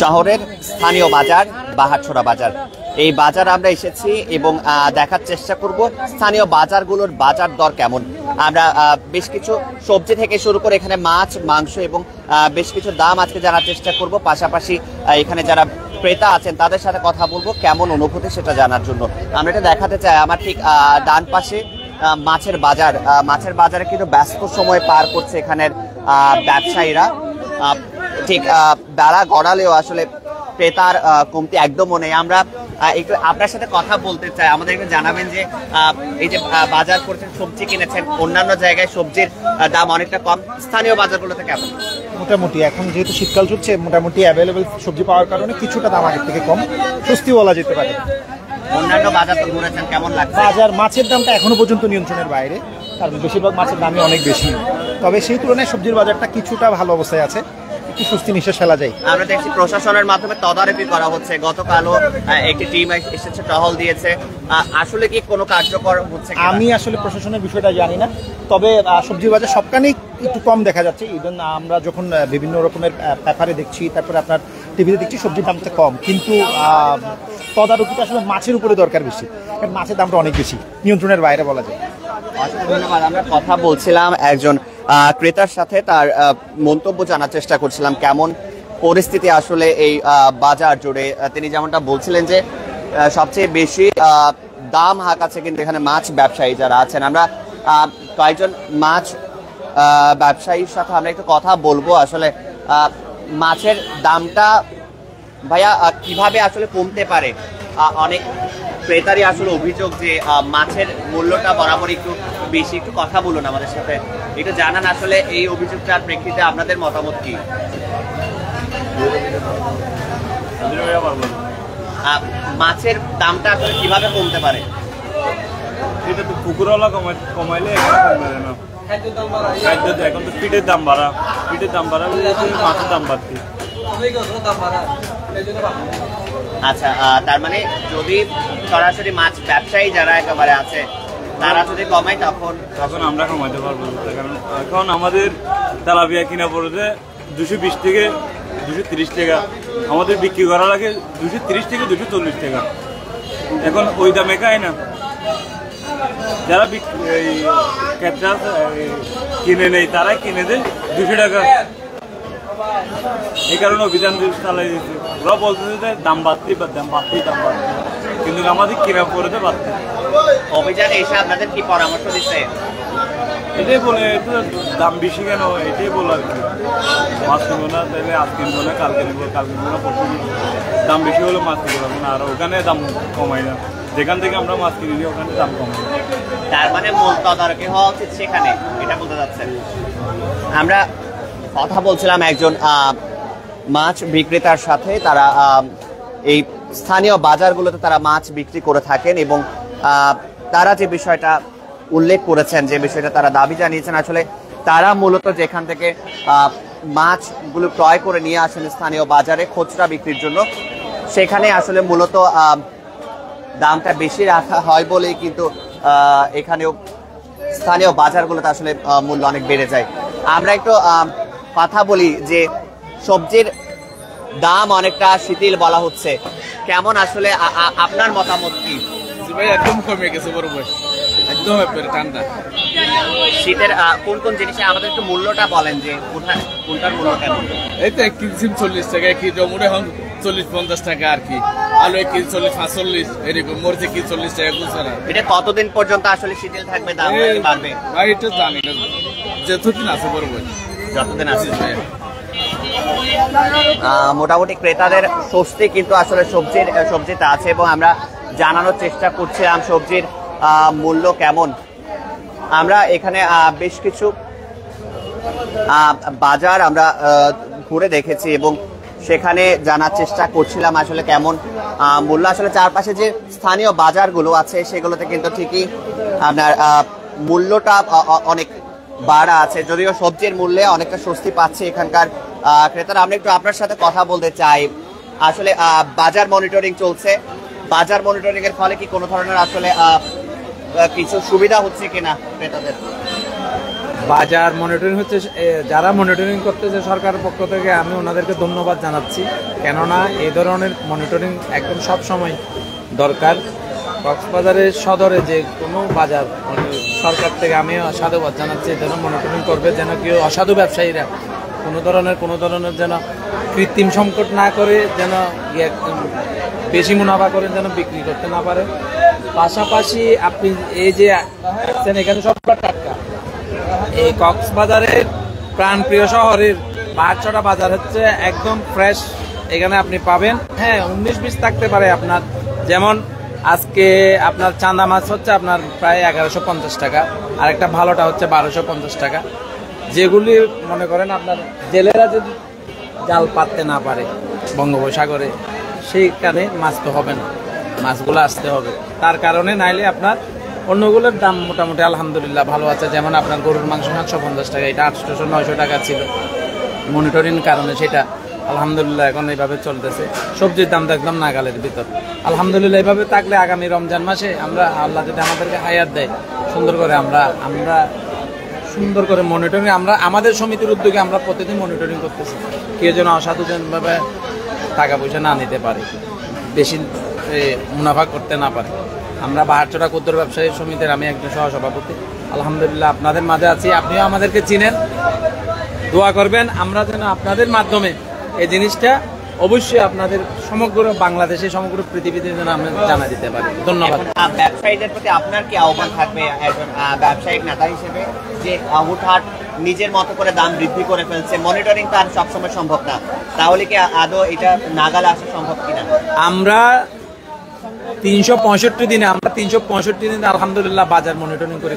শহরের স্থানীয় বাজার বাহারছড়া বাজার। এই বাজার আমরা এসেছি এবং দেখার চেষ্টা করব স্থানীয় বাজারগুলোর বাজার দর কেমন। আমরা বেশ কিছু সবজি থেকে শুরু করে এখানে মাছ, মাংস এবং বেশ কিছু দাম আজকে জানার চেষ্টা করব। পাশাপাশি এখানে যারা ক্রেতা আছেন তাদের সাথে কথা বলবো কেমন অনুভূতি সেটা জানার জন্য। আমরা এটা দেখাতে চাই, আমার ঠিক ডান পাশে মাছের বাজার। মাছের বাজারে কিন্তু ব্যস্ত সময় পার করছে এখানের ব্যবসায়ীরা। ঠিক বেলা গড়ালেও আসলে ক্রেতার কমতি একদমও নেই। আমরা একটু আপনার সাথে কথা বলতে চাই, আমাদের একটু জানাবেন যে এই যে বাজার করছেন, সবজি কিনেছেন, অন্যান্য জায়গায় সবজির দাম অনেকটা কম, স্থানীয় বাজারগুলোতে কেমন? মোটামুটি এখন যেহেতু শীতকাল চলছে, মোটামুটি অ্যাভেলেবেল সবজি পাওয়ার কারণে কিছুটা দাম আগের থেকে কম, স্বস্তি বলা যেতে পারে। অন্যান্য বাজার তো ঘুরেছেন, কেমন লাগছে? বাজার মাছের দামটা এখনো পর্যন্ত নিয়ন্ত্রণের বাইরে, কারণ বেশিরভাগ মাছের দামই অনেক বেশি। তবে সেই তুলনায় সবজির বাজারটা কিছুটা ভালো অবস্থায় আছে, একটু স্বস্তি নিঃশ্বাস ফেলা যায়। আমরা দেখছি প্রশাসনের মাধ্যমে তদারকি করা হচ্ছে, গতকালও একটি টিম এসেছে, টহল দিয়েছে। আসলে কি কোনো কার্যকর হচ্ছে? আমি আসলে প্রশাসনের বিষয়টা জানি না, তবে সবজির বাজার সবখানেই একটু কম দেখা যাচ্ছে। ইভেন আমরা যখন বিভিন্ন রকমের পেপারে দেখছি, তারপরে আপনার টিভিতে দেখছি সবজির দামটা কম, কিন্তু তদারকিটা আসলে মাছের উপরে দরকার বেশি, কারণ মাছের দামটা অনেক বেশি, নিয়ন্ত্রণের বাইরে বলা যায়। ধন্যবাদ। আমরা কথা বলছিলাম একজন ক্রেতার সাথে, তার মন্তব্য জানার চেষ্টা করছিলাম কেমন পরিস্থিতি আসলে এই বাজার জুড়ে। তিনি যেমনটা বলছিলেন যে সবচেয়ে বেশি দাম হাঁকাচ্ছে কিন্তু এখানে মাছ ব্যবসায়ী যারা আছেন। আমরা কয়েকজন মাছ ব্যবসায়ীর সাথে আমরা একটু কথা বলবো। আসলে মাছের দামটা ভাইয়া কিভাবে আসলে কমতে পারে? অনেক ক্রেতারই আসলে অভিযোগ যে মাছের মূল্যটা বরাবর একটু বেশি। একটু কথা বলুন আমাদের সাথে, একটু জানান আসলে এই অভিযোগটার প্রেক্ষিতে আপনাদের মতামত কি? মাছের দামটা আসলে কিভাবে কমতে পারে? এটা তো পুকুরওয়ালা কমাইলে এখানে কমবে না। খাদ্য এখন তো পিঠের দাম বাড়া, মাছের দাম বাড়তি। আচ্ছা, তার মানে যদি সরাসরি মাছ ব্যবসায়ী যারা একেবারে আছে তারা যদি কমায় তখন আমরা কমাইতে পারবো, কারণ এখন আমাদের তেলাপিয়া কিনা পড়েছে 220 থেকে 230 টাকা, আমাদের বিক্রি করা লাগে 230 থেকে 240 টাকা। এখন ওই দামে খায় না, যারা ক্রেতা কিনে নেই তারাই কিনে দেয় 200 টাকা। এই কারণে অভিযান চালাই দিচ্ছে। ওরা বলতেছে যে দাম বাড়তি, কিন্তু আমাদের কিনা পড়েতে বাড়তি। অভিযানে এসে আপনাদের কি পরামর্শ দিচ্ছে? এটাই বলে দাম বেশি কেন, এটাই বলো আর কি। মাছ কিনবো না, তাহলে আজ কিনবো না, কালকে নিবো না, পরশু নিবো। দাম বেশি হলে মাছ কিনতে পারবো না, আর ওখানে দাম কমাই না। যেখান থেকে আমরা মাছ কিনি ওখানে দাম কমাই। তার মানে মূল তদারকি হওয়া উচিত সেখানে, এটা বলতে যাচ্ছেন। আমরা কথা বলছিলাম একজন মাছ বিক্রেতার সাথে। তারা এই স্থানীয় বাজারগুলোতে তারা মাছ বিক্রি করে থাকেন এবং তারা যে বিষয়টা উল্লেখ করেছেন, যে বিষয়টা তারা দাবি জানিয়েছেন, আসলে তারা মূলত যেখান থেকে মাছগুলো ক্রয় করে নিয়ে আসেন স্থানীয় বাজারে খুচরা বিক্রির জন্য, সেখানে আসলে মূলত দামটা বেশি রাখা হয় বলেই কিন্তু এখানেও স্থানীয় বাজারগুলোতে আসলে মূল্য অনেক বেড়ে যায়। আমরা একটু কথা বলি যে সবজির দাম অনেকটা শিথিল বলা হচ্ছে, কেমন আসলে আপনার মতামত কি? একদম কমে গেছে, বরাবর একদম ঠান্ডা। শীতের কোন কোন জিনিসে আমাদের একটু মূল্যটা বলেন, যে কোনটার মূল্য কেমন? এই তো 1 কেজি সিম 40 টাকা, 1 কেজি টমেটো এখন 40-50 টাকা আর কি, আলু 1 কেজি 40-45 এরকম, মরিচ 1 কেজি 40 টাকা খুচরা। এটা কতদিন পর্যন্ত আসলে শিথিল থাকবে, দাম বাড়বে? ভাই এটা জানি না, যতদিন আছে বরাবর, যতদিন আছে। মোটামুটি ক্রেতাদের স্বস্তি কিন্তু আসলে সবজিতে আছে এবং আমরা জানানোর চেষ্টা করছিলাম সবজির মূল্য কেমন। আমরা এখানে বেশ কিছু বাজার আমরা ঘুরে দেখেছি এবং সেখানে জানার চেষ্টা করছিলাম আসলে কেমন মূল্য। আসলে চারপাশে যে স্থানীয় বাজারগুলো আছে সেগুলোতে কিন্তু ঠিকই আপনার মূল্যটা অনেক বাড়া আছে, যদিও সবজির মূল্যে অনেকটা স্বস্তি পাচ্ছে এখানকার ক্রেতারা। আমরা একটু আপনার সাথে কথা বলতে চাই। আসলে বাজার মনিটরিং চলছে, বাজার মনিটরিং এর ফলে কি কোনো ধরনের আসলে কিছু সুবিধা হচ্ছে কিনা ক্রেতাদের? বাজার মনিটরিং হচ্ছে, যারা মনিটরিং করতেছে সরকারের পক্ষ থেকে আমি ওনাদেরকে ধন্যবাদ জানাচ্ছি, কেননা এই ধরনের মনিটরিং একদম সব সময় দরকার। কক্সবাজারের সদরে যে কোনো বাজার সরকার থেকে আমি সাধুবাদ জানাচ্ছি, এই ধরনের মনিটরিং করবে, যেন কেউ অসাধু ব্যবসায়ীরা কোনো ধরনের যেন কৃত্রিম সংকট না করে, যেন বেশি মুনাফা করে যেন বিক্রি করতে না পারে। পাশাপাশি আপনি এই যে আসছেন এখানে সবটা টাটকা, এই কক্সবাজারের প্রাণপ্রিয় শহরের বাহারচড়া বাজার হচ্ছে একদম ফ্রেশ, এখানে আপনি পাবেন। হ্যাঁ 19-20 থাকতে পারে আপনার, যেমন আজকে আপনার চান্দা মাছ হচ্ছে আপনার প্রায় 1150 টাকা, আর একটা ভালোটা হচ্ছে 1250 টাকা। যেগুলি মনে করেন আপনার জেলেরা যদি জাল পাততে না পারে বঙ্গোপসাগরে, সেইখানে মাছ তো হবে না, মাছগুলো আসতে হবে। তার কারণে নাইলে আপনার অন্যগুলোর দাম মোটামুটি আলহামদুলিল্লাহ ভালো আছে। যেমন আপনার গরুর মাংস 750 টাকা, এটা 800-900 টাকা ছিল মনিটরিং কারণে, সেটা আলহামদুলিল্লাহ এখন এইভাবে চলতেছে। সবজির দাম তো একদম নাগালের ভিতর, আলহামদুলিল্লাহ এইভাবে থাকলে আগামী রমজান মাসে আমরা আল্লাহ যদি আমাদেরকে হায়াত দেয় সুন্দর করে আমরা সুন্দর করে মনিটরিং, আমরা আমাদের সমিতির উদ্যোগে আমরা প্রতিদিন মনিটরিং করতেছি, কেউ যেন অসাধুজনভাবে টাকা পয়সা না নিতে পারে, বেশি মুনাফা করতে না পারে। আমরা বাহারচড়া ক্ষুদ্র ব্যবসায়ী সমিতির আমি একজন সহসভাপতি, আলহামদুলিল্লাহ আপনাদের মাঝে আছি, আপনিও আমাদেরকে চিনেন, দোয়া করবেন আমরা যেন আপনাদের মাধ্যমে এই জিনিসটা অবশ্যই আপনাদের সমগ্র বাংলাদেশে সমগ্র পৃথিবীতে যেন আমরা জানা দিতে পারি। ধন্যবাদ। ব্যবসায়ীদের প্রতি আপনার কি আহ্বান থাকবে একজন ব্যবসায়িক নেতা হিসেবে, যে হুটহাট নিজের মতো করে দাম বৃদ্ধি করে ফেলছে, মনিটরিং তো আর সবসময় সম্ভব না, তাহলে কি আদৌ এটা নাগালে আসা সম্ভব কিনা? আমরা 365 দিনে আলহামদুলিল্লাহ বাজার মনিটরিং করি।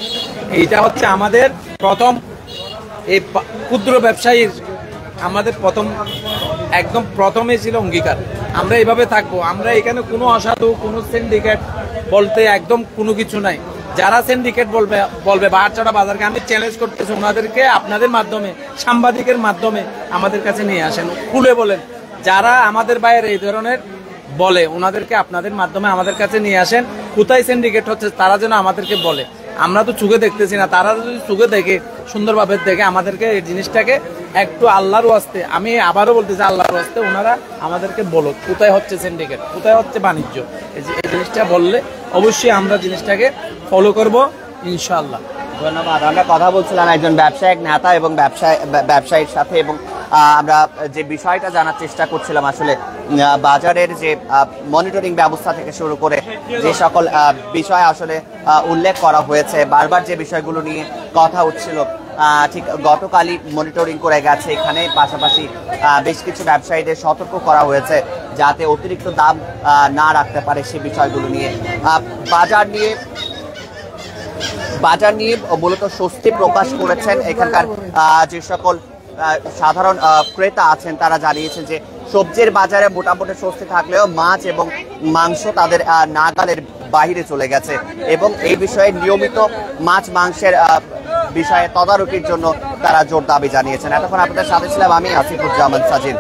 এইটা হচ্ছে আমাদের প্রথম, এই ক্ষুদ্র ব্যবসায়ীর আমাদের একদম প্রথমে ছিল অঙ্গীকার, আমরা এইভাবে থাকবো। আমরা এখানে কোনো অসাধু কোনো সিন্ডিকেট বলতে একদম কোনো কিছু নাই। যারা সিন্ডিকেট বলবে বাহারচড়া বাজারকে, আমি চ্যালেঞ্জ করতেছি ওনাদেরকে আপনাদের মাধ্যমে, সাংবাদিকের মাধ্যমে আমাদের কাছে নিয়ে আসেন, খুলে বলেন। যারা আমাদের বাইরে এই ধরনের বলে ওনাদেরকে আপনাদের মাধ্যমে আমাদের কাছে নিয়ে আসেন, কোথায় সিন্ডিকেট হচ্ছে তারা যেন আমাদেরকে বলে। আমরা তো চোখে দেখতেছি না, তারা যদি চোখে দেখে সুন্দরভাবে দেখে আমাদেরকে এই জিনিসটাকে একটু আল্লাহর ওয়াস্তে, আমি আবারও বলতেছি আল্লাহর ওয়াস্তে, ওনারা আমাদেরকে বলো কোথায় হচ্ছে সিন্ডিকেট, কোথায় হচ্ছে বাণিজ্য। এই জিনিসটা বললে অবশ্যই আমরা জিনিসটাকে ফলো করব ইনশাআল্লাহ। ধন্যবাদ। আমরা কথা বলছিলাম একজন ব্যবসায়িক নেতা এবং ব্যবসায়ীর সাথে, এবং আমরা যে বিষয়টা জানার চেষ্টা করছিলাম আসলে বাজারের যে মনিটরিং ব্যবস্থা থেকে শুরু করে যে সকল বিষয় আসলে উল্লেখ করা হয়েছে, বারবার যে বিষয়গুলো নিয়ে কথা হচ্ছিল, ঠিক গতকালই মনিটরিং করে গেছে এখানে। পাশাপাশি বেশ কিছু ব্যবসায়ীদের সতর্ক করা হয়েছে যাতে অতিরিক্ত দাম না রাখতে পারে সে বিষয়গুলো নিয়ে। বাজার নিয়ে মূলত স্বস্তি প্রকাশ করেছেন এখানকার যে সকল সাধারণ ক্রেতা আছেন, তারা জানিয়েছেন যে সবজির বাজারে মোটামুটি স্বস্তি থাকলেও মাছ এবং মাংস তাদের নাগালের বাহিরে চলে গেছে, এবং এই বিষয়ে নিয়মিত মাছ মাংসের বিষয়ে তদারকির জন্য তারা জোর দাবি জানিয়েছেন। এতক্ষণ আপনাদের সাথে ছিলাম আমি আসিফুজ্জামান সাজিদ।